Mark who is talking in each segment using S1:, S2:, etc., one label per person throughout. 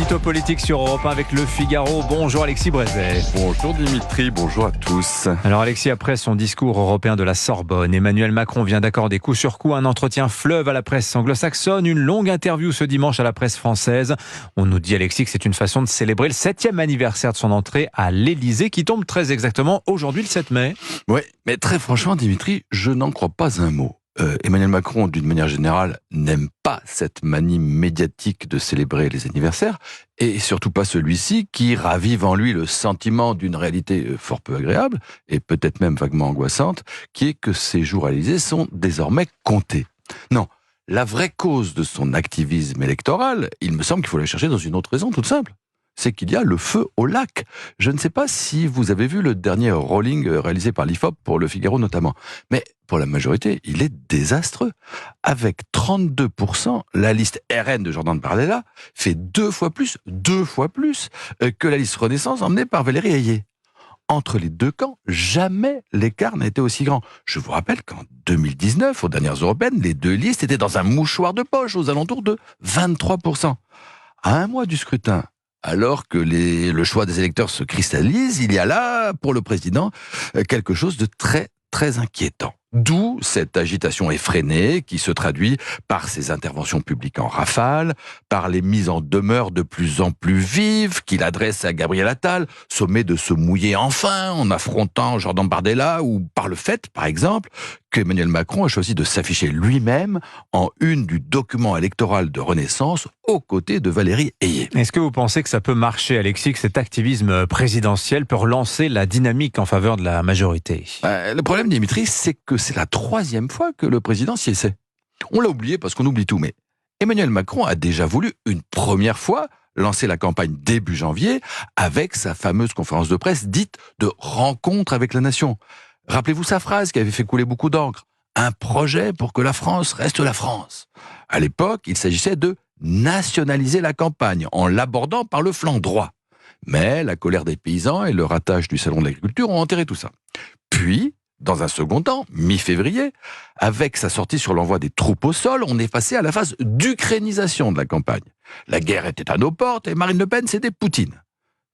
S1: L'édito politique sur Europe 1 avec Le Figaro. Bonjour Alexis Brézet.
S2: Bonjour Dimitri, bonjour à tous.
S1: Alors Alexis, après son discours européen de la Sorbonne, Emmanuel Macron vient d'accorder coup sur coup un entretien fleuve à la presse anglo-saxonne, une longue interview ce dimanche à la presse française. On nous dit Alexis que c'est une façon de célébrer le 7e anniversaire de son entrée à l'Elysée qui tombe très exactement aujourd'hui le 7 mai.
S2: Oui, mais très franchement Dimitri, je n'en crois pas un mot. Emmanuel Macron, d'une manière générale, n'aime pas cette manie médiatique de célébrer les anniversaires, et surtout pas celui-ci qui ravive en lui le sentiment d'une réalité fort peu agréable, et peut-être même vaguement angoissante, qui est que ses jours à l'Élysée sont désormais comptés. Non, la vraie cause de son activisme électoral, il me semble qu'il faut la chercher dans une autre raison toute simple. C'est qu'il y a le feu au lac. Je ne sais pas si vous avez vu le dernier rolling réalisé par l'IFOP pour Le Figaro notamment. Mais pour la majorité, il est désastreux. Avec 32%, la liste RN de Jordan Bardella fait deux fois plus que la liste Renaissance emmenée par Valérie Ayé. Entre les deux camps, jamais l'écart n'a été aussi grand. Je vous rappelle qu'en 2019, aux dernières européennes, les deux listes étaient dans un mouchoir de poche aux alentours de 23%. À un mois du scrutin, alors que le choix des électeurs se cristallise, il y a là, pour le président, quelque chose de très, très inquiétant. D'où cette agitation effrénée qui se traduit par ses interventions publiques en rafale, par les mises en demeure de plus en plus vives qu'il adresse à Gabriel Attal, sommet de se mouiller enfin en affrontant Jordan Bardella, ou par le fait, par exemple, qu'Emmanuel Macron a choisi de s'afficher lui-même en une du document électoral de Renaissance aux côtés de Valérie Ayé.
S1: Est-ce que vous pensez que ça peut marcher, Alexis, que cet activisme présidentiel peut relancer la dynamique en faveur de la majorité ?
S2: Le problème, Dimitri, c'est que c'est la troisième fois que le président s'y essaie. On l'a oublié parce qu'on oublie tout, mais Emmanuel Macron a déjà voulu une première fois lancer la campagne début janvier avec sa fameuse conférence de presse dite de rencontre avec la nation. Rappelez-vous sa phrase qui avait fait couler beaucoup d'encre. Un projet pour que la France reste la France. À l'époque, il s'agissait de nationaliser la campagne en l'abordant par le flanc droit. Mais la colère des paysans et le ratage du salon de l'agriculture ont enterré tout ça. Puis, dans un second temps, mi-février, avec sa sortie sur l'envoi des troupes au sol, on est passé à la phase d'ukrainisation de la campagne. La guerre était à nos portes et Marine Le Pen, c'était Poutine.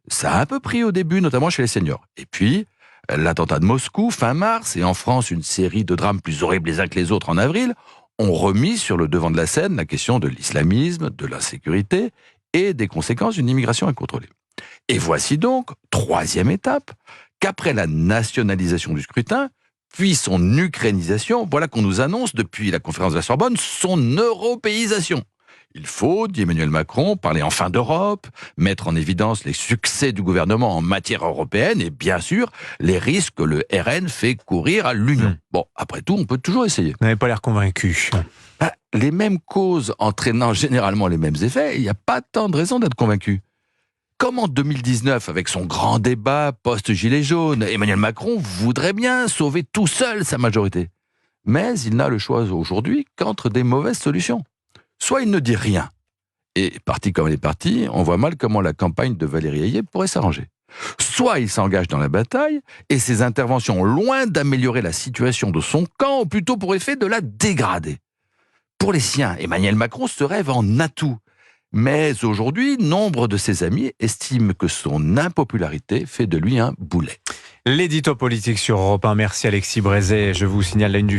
S2: Ça a un peu pris au début, notamment chez les seniors. Et puis, l'attentat de Moscou, fin mars, et en France, une série de drames plus horribles les uns que les autres en avril, ont remis sur le devant de la scène la question de l'islamisme, de l'insécurité et des conséquences d'une immigration incontrôlée. Et voici donc, troisième étape, qu'après la nationalisation du scrutin, puis son ukrainisation, voilà qu'on nous annonce depuis la conférence de la Sorbonne son européisation. Il faut, dit Emmanuel Macron, parler enfin d'Europe, mettre en évidence les succès du gouvernement en matière européenne et bien sûr les risques que le RN fait courir à l'Union. Bon, après tout, on peut toujours essayer.
S1: Vous n'avez pas l'air convaincu.
S2: Les mêmes causes entraînant généralement les mêmes effets, il n'y a pas tant de raisons d'être convaincu. Comme en 2019, avec son grand débat post-Gilets jaunes, Emmanuel Macron voudrait bien sauver tout seul sa majorité. Mais il n'a le choix aujourd'hui qu'entre des mauvaises solutions. Soit il ne dit rien, et parti comme elle est partie, on voit mal comment la campagne de Valérie Ayé pourrait s'arranger. Soit il s'engage dans la bataille, et ses interventions, loin d'améliorer la situation de son camp, ont plutôt pour effet de la dégrader. Pour les siens, Emmanuel Macron se rêve en atout. Mais aujourd'hui, nombre de ses amis estiment que son impopularité fait de lui un boulet.
S1: L'édito politique sur Europe 1. Merci Alexis Brézet. Je vous signale la une du